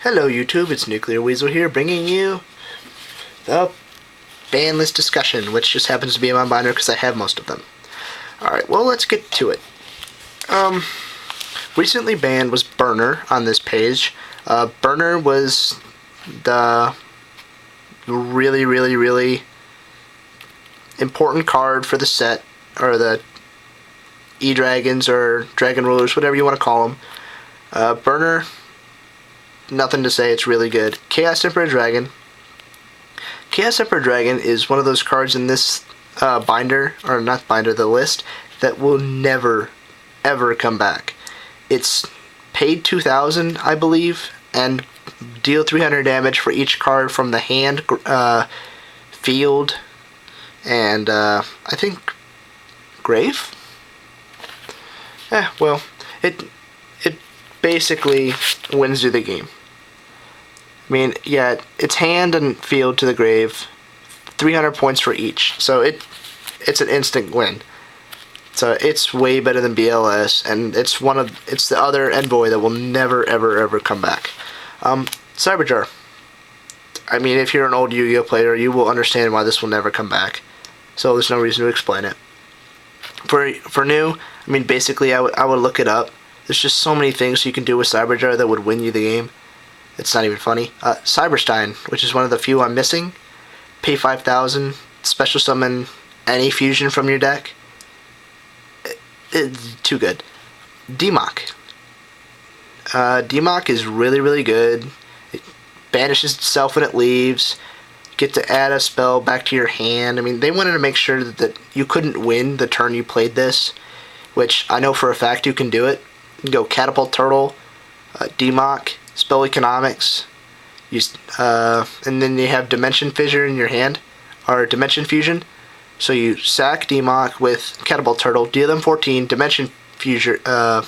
Hello YouTube, it's Nuclear Weasel here, bringing you the ban list discussion, which just happens to be in my binder because I have most of them. Alright, well, let's get to it. Recently banned was Burner on this page. Burner was the really important card for the set, or the E-Dragons, or Dragon Rulers, whatever you want to call them. Burner, nothing to say, it's really good. Chaos Emperor Dragon. Chaos Emperor Dragon is one of those cards in this binder, or not binder, the list, that will never, ever come back. It's paid 2,000, I believe, and deal 300 damage for each card from the hand, field, and I think grave? Well, it basically wins you the game. I mean, yeah, it's hand and field to the grave, 300 points for each, so it's an instant win. So it's way better than BLS, and it's the other envoy that will never ever come back. Cyberjar. I mean, if you're an old Yu-Gi-Oh player, you will understand why this will never come back. So there's no reason to explain it. For new, I mean, basically I would look it up. There's just so many things you can do with Cyberjar that would win you the game. It's not even funny. Cyberstein, which is one of the few I'm missing. Pay 5,000, special summon any fusion from your deck. It's too good. Demok. Demok is really good. It banishes itself when it leaves. You get to add a spell back to your hand. I mean, they wanted to make sure that you couldn't win the turn you played this, which I know for a fact you can do it. You can go Catapult Turtle, Demok, Spell Economics, and then you have Dimension Fissure in your hand, or Dimension Fusion. So you sack Demok with Catapult Turtle, deal them 14, Dimension Fissure, the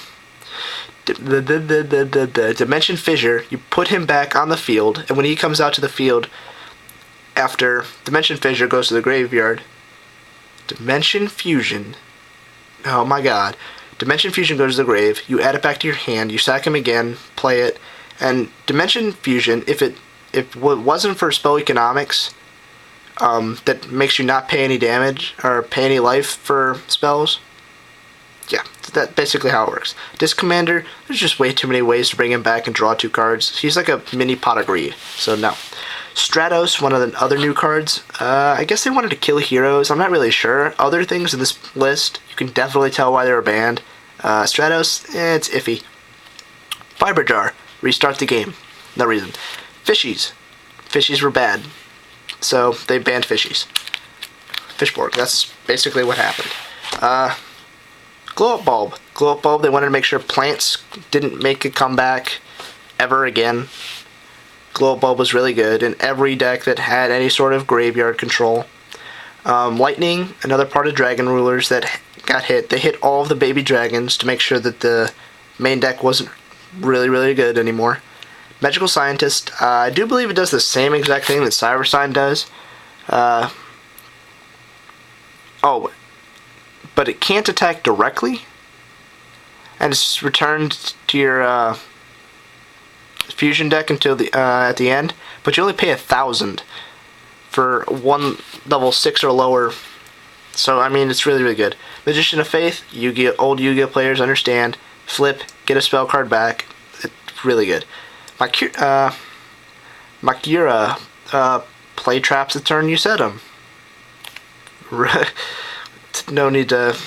Dimension Fissure, you put him back on the field, and when he comes out to the field, after Dimension Fissure goes to the graveyard, Dimension Fusion, oh my god, Dimension Fusion goes to the grave, you add it back to your hand, you sack him again, play it, and Dimension Fusion, if it wasn't for Spell Economics, that makes you not pay any damage, or pay any life for spells, yeah, that's basically how it works. Disc Commander, there's just way too many ways to bring him back and draw 2 cards. He's like a mini Pot of Greed, so no. Stratos, one of the other new cards. I guess they wanted to kill heroes. I'm not really sure. Other things in this list, you can definitely tell why they were banned. Stratos, it's iffy. Fiberjar, restart the game. No reason. Fishies. Fishies were bad, so they banned Fishies. Fishborg, that's basically what happened. Glow Up Bulb. Glow Up Bulb, they wanted to make sure plants didn't make a comeback ever again. Glow Up Bulb was really good in every deck that had any sort of graveyard control. Lightning, another part of Dragon Rulers that got hit. They hit all of the baby dragons to make sure that the main deck wasn't really good anymore. Magical Scientist, I do believe it does the same exact thing that Cyberstein does. But it can't attack directly, and it's returned to your fusion deck until at the end, but you only pay 1,000 for one level 6 or lower, so I mean, it's really good. Magician of Faith, old Yu-Gi-Oh players understand. Flip, get a spell card back. It's really good. Makura, play traps the turn you set them. No need to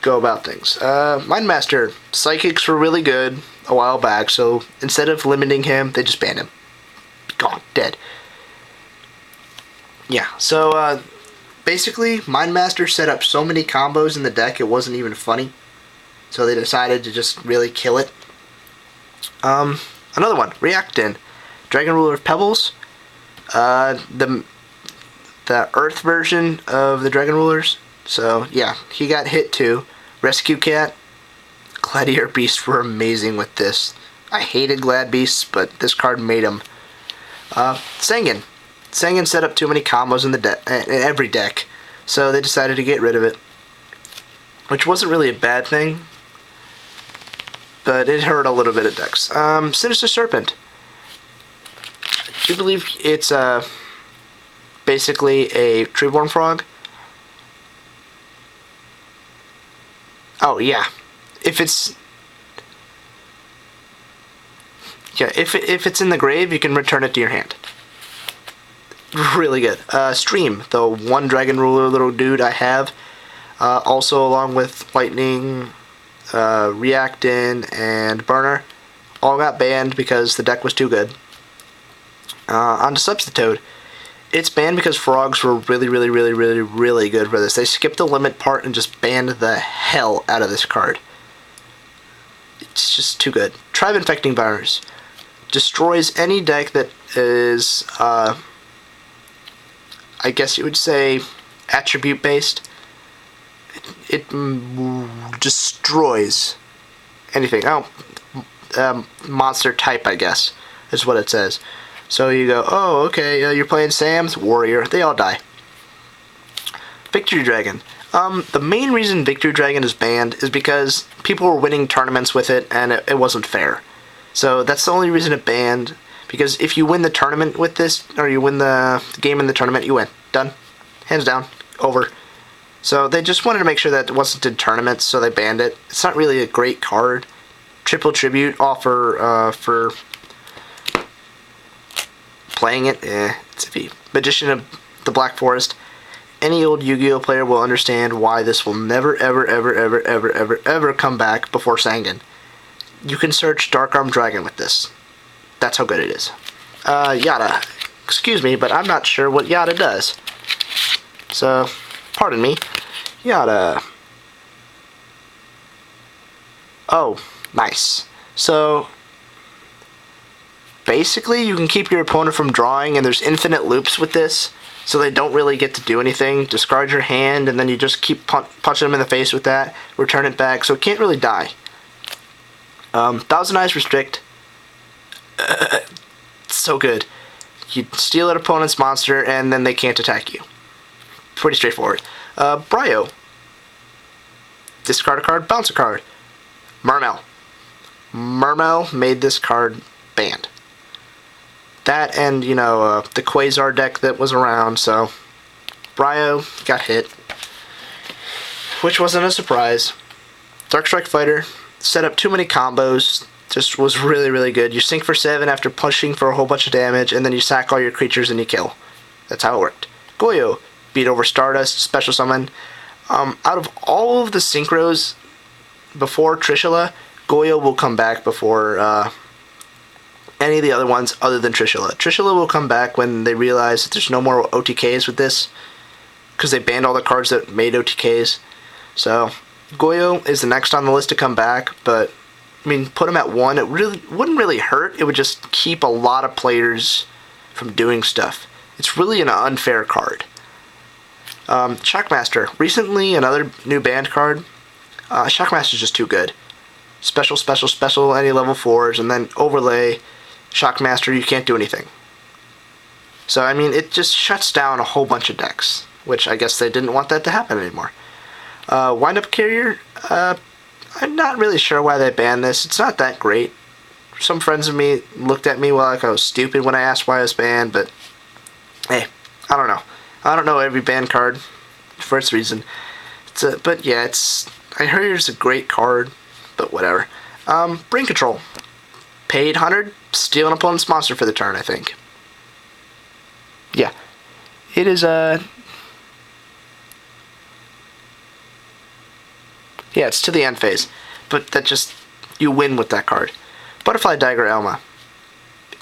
go about things. Mindmaster, Psychics were really good a while back, so instead of limiting him, they just banned him. Gone, dead. Yeah, so basically, Mindmaster set up so many combos in the deck it wasn't even funny, so they decided to just really kill it. Another one, Reactin, Dragon Ruler of Pebbles, the Earth version of the Dragon Rulers. So yeah, he got hit too. Rescue Cat, Gladiator Beasts were amazing with this. I hated Glad Beasts, but this card made them. Sengen set up too many combos in every deck, so they decided to get rid of it, which wasn't really a bad thing. but it hurt a little bit at decks. Sinister Serpent. Do you believe it's basically a Treeborn Frog? Oh yeah, if it's if it's in the grave, you can return it to your hand. Really good. Stream, the one Dragon Ruler little dude I have, also along with Lightning, Reactin, and Burner, all got banned because the deck was too good. On to Substitute. It's banned because frogs were really good for this. They skipped the limit part and just banned the hell out of this card. It's just too good. Tribe Infecting Virus. Destroys any deck that is, I guess you would say, attribute based. It destroys anything. Oh, monster type, I guess, is what it says. So you go, oh, okay, you're playing Sam's Warrior. They all die. Victory Dragon. The main reason Victory Dragon is banned is because people were winning tournaments with it, and it wasn't fair. So that's the only reason it banned. Because if you win the tournament with this, or you win the game in the tournament, you win. Done. Hands down. Over. So they just wanted to make sure that it wasn't in tournaments, so they banned it. It's not really a great card. Triple Tribute offer for playing it, it's iffy. Magician of the Black Forest. Any old Yu-Gi-Oh player will understand why this will never, ever come back before Sangan. You can search Dark Arm Dragon with this. That's how good it is. Yada. Excuse me, but I'm not sure what Yada does. So, pardon me. Yada. Oh, nice. So, basically, you can keep your opponent from drawing, and there's infinite loops with this, so they don't really get to do anything. Discard your hand, and then you just keep punching them in the face with that, return it back, so it can't really die. Thousand Eyes Restrict. So good. You steal an opponent's monster, and then they can't attack you. Pretty straightforward. Bryo. Discard a card, bounce a card. Mermel. Mermel made this card banned. That and, you know, the Quasar deck that was around, so Bryo got hit, which wasn't a surprise. Darkstrike Fighter set up too many combos, just was really good. You sink for 7 after pushing for a whole bunch of damage, and then you sack all your creatures and you kill. That's how it worked. Goyo, beat over Stardust, special summon. Out of all of the synchros before Trishula, Goyo will come back before any of the other ones other than Trishula. Trishula will come back when they realize that there's no more OTKs with this, because they banned all the cards that made OTKs. So Goyo is the next on the list to come back, but I mean, put him at 1, it really wouldn't really hurt. It would just keep a lot of players from doing stuff. It's really an unfair card. Shockmaster. Recently, another new banned card. Shockmaster's just too good. Special, any level 4s, and then overlay Shockmaster, you can't do anything. So, I mean, it just shuts down a whole bunch of decks, which I guess they didn't want that to happen anymore. Wind-Up Carrier, I'm not really sure why they banned this. It's not that great. Some friends of me looked at me like I was stupid when I asked why it was banned, but hey, I don't know. I don't know every banned card for its reason. But yeah, I heard it's a great card, but whatever. Brain Control. Paid 100, steal an opponent's monster for the turn, I think. Yeah. It is, yeah, it's to the end phase. But that just, you win with that card. Butterfly Dagger Elma.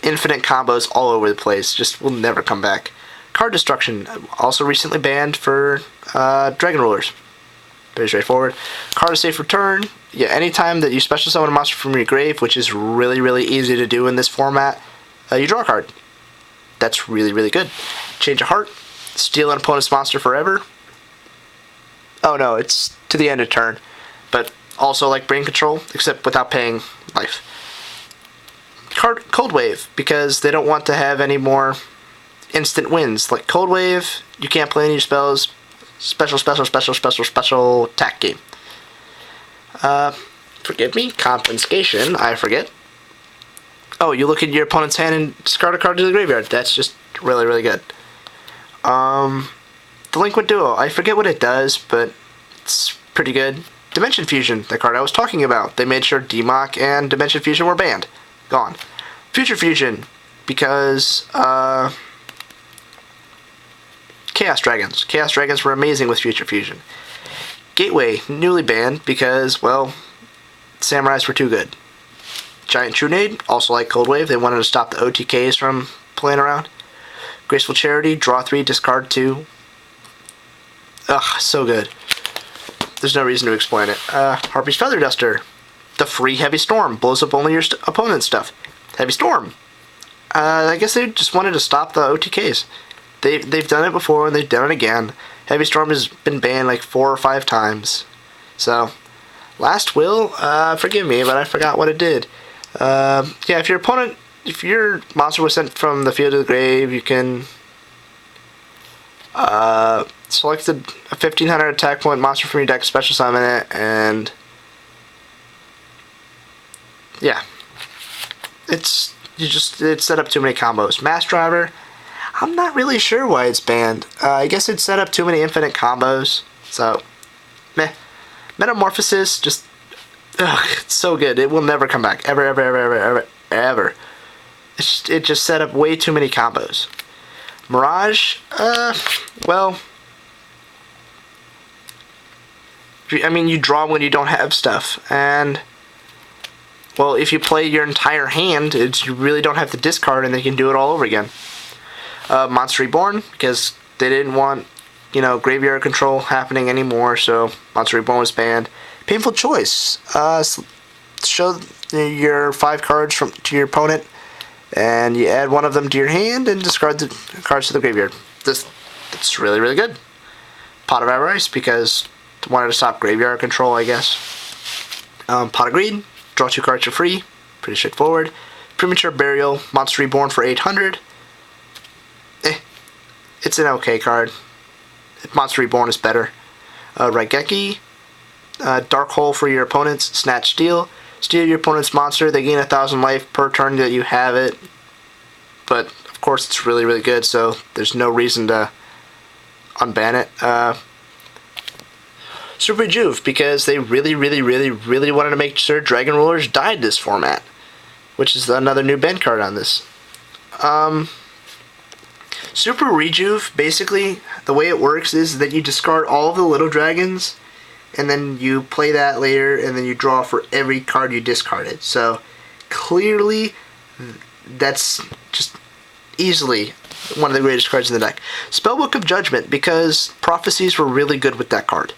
Infinite combos all over the place, just will never come back. Card Destruction, also recently banned for Dragon Rulers. Very straightforward. Card of Safe Return. Yeah, anytime that you special summon a monster from your grave, which is really easy to do in this format, you draw a card. That's really good. Change of Heart. Steal an opponent's monster forever. Oh no, it's to the end of turn. But also like Brain Control, except without paying life. Cold Wave, because they don't want to have any more instant wins. Like Cold Wave, you can't play any spells. Special attack game. Forgive me, Confiscation, I forget. Oh, you look at your opponent's hand and discard a card to the graveyard. That's just really, really good. Delinquent Duo. I forget what it does, but it's pretty good. Dimension Fusion, the card I was talking about. They made sure Demock and Dimension Fusion were banned. Gone. Future Fusion, because, Chaos Dragons. Chaos Dragons were amazing with Future Fusion. Gateway, newly banned, because, well, Samurais were too good. Giant Trunade, also like Cold Wave. They wanted to stop the OTKs from playing around. Graceful Charity, draw 3, discard 2. Ugh, so good. There's no reason to explain it. Harpy's Feather Duster. The free Heavy Storm. Blows up only your opponent's stuff. Heavy Storm. I guess they just wanted to stop the OTKs. They've done it before and they've done it again. Heavy Storm has been banned like 4 or 5 times. So, Last Will, forgive me, but I forgot what it did. Yeah, if your monster was sent from the field to the grave, you can select a 1500 attack point monster from your deck, special summon it, and yeah, it's set up too many combos. Mass Driver, I'm not really sure why it's banned. I guess it set up too many infinite combos. So, meh. Metamorphosis, just, ugh, it's so good. It will never come back. Ever, ever, ever, ever, ever, ever. It just set up way too many combos. Mirage, well, I mean, you draw when you don't have stuff, and, well, if you play your entire hand, you really don't have to discard, and they can do it all over again. Monster Reborn, because they didn't want, graveyard control happening anymore, so Monster Reborn was banned. Painful Choice, show your 5 cards to your opponent, and you add one of them to your hand and discard the cards to the graveyard. It's really, really good. Pot of Avarice, because they wanted to stop graveyard control, I guess. Pot of Greed, draw 2 cards for free, pretty straightforward. Premature Burial, Monster Reborn for 800. It's an okay card. Monster Reborn is better. Raigeki, Dark Hole for your opponent's Snatch Steal. Steal your opponent's monster, they gain 1,000 life per turn that you have it. But, of course, it's really, really good, so there's no reason to unban it. Super Rejuve, because they really, really, really, really wanted to make sure Dragon Rulers died this format, which is another new ban card on this. Super Rejuve, basically, the way it works is that you discard all of the little dragons, and then you play that later, and then you draw for every card you discarded. So, clearly, that's just easily one of the greatest cards in the deck. Spellbook of Judgment, because Prophecies were really good with that card.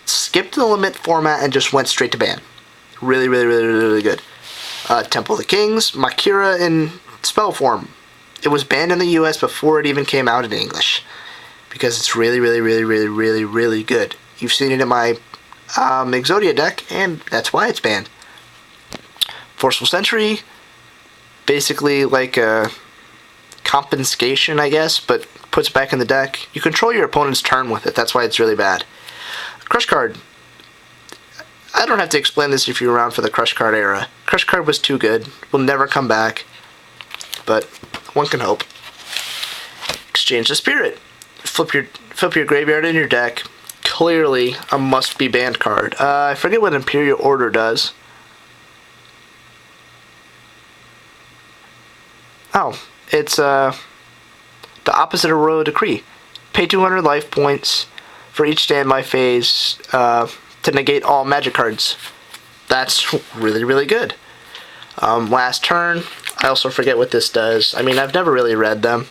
Skipped the limit format and just went straight to ban. Really, really, really, really, really good. Temple of the Kings, Makira in spell form. It was banned in the US before it even came out in English, because it's really, really, really, really, really, really good. You've seen it in my Exodia deck, and that's why it's banned. Forceful Sentry, basically like a compensation, I guess, but puts back in the deck. You control your opponent's turn with it, that's why it's really bad. Crush Card. I don't have to explain this if you're around for the Crush Card era. Crush Card was too good, will never come back, but one can hope. Exchange the Spirit. Flip your graveyard in your deck. Clearly a must-be banned card. I forget what Imperial Order does. Oh, it's the opposite of Royal Decree. Pay 200 life points for each standby phase to negate all magic cards. That's really, really good. Last turn. I also forget what this does. I mean, I've never really read them.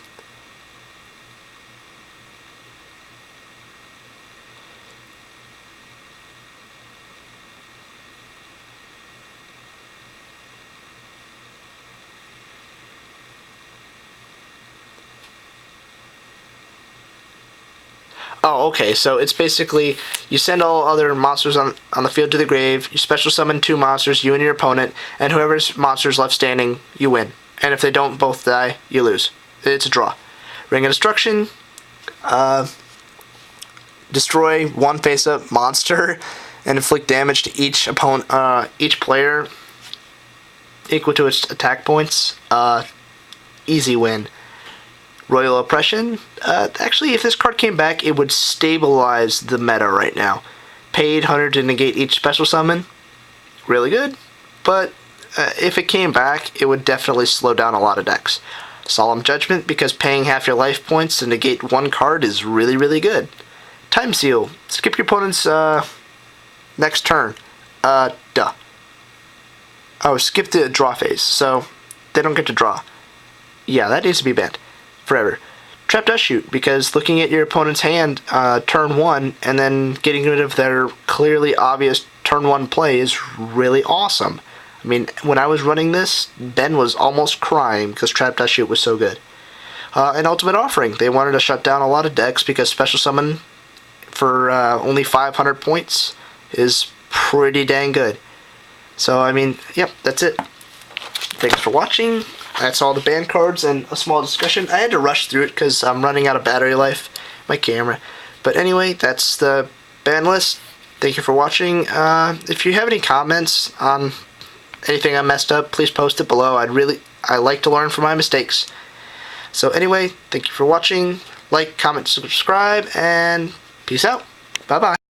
Oh, okay, so it's basically, you send all other monsters on the field to the grave, you special summon 2 monsters, you and your opponent, and whoever's monster's left standing, you win. And if they don't both die, you lose. It's a draw. Ring of Destruction, destroy 1 face-up monster, and inflict damage to each opponent, each player equal to its attack points. Easy win. Royal Oppression. Actually, if this card came back, it would stabilize the meta right now. Paid 100 to negate each special summon. Really good. But if it came back, it would definitely slow down a lot of decks. Solemn Judgment, because paying half your life points to negate one card is really, really good. Time Seal. Skip your opponent's next turn. Duh. Oh, skip the draw phase, so they don't get to draw. Yeah, that needs to be banned. Forever. Trap Dust Shoot, because looking at your opponent's hand turn 1 and then getting rid of their clearly obvious turn 1 play is really awesome. I mean, when I was running this, Ben was almost crying because Trap Dust Shoot was so good. And Ultimate Offering. They wanted to shut down a lot of decks because Special Summon for only 500 points is pretty dang good. So, I mean, yep, that's it. Thanks for watching. That's all the ban cards and a small discussion. I had to rush through it because I'm running out of battery life, my camera. But anyway, that's the ban list. Thank you for watching. If you have any comments on anything I messed up, please post it below. I like to learn from my mistakes. So anyway, thank you for watching. Like, comment, subscribe, and peace out. Bye-bye.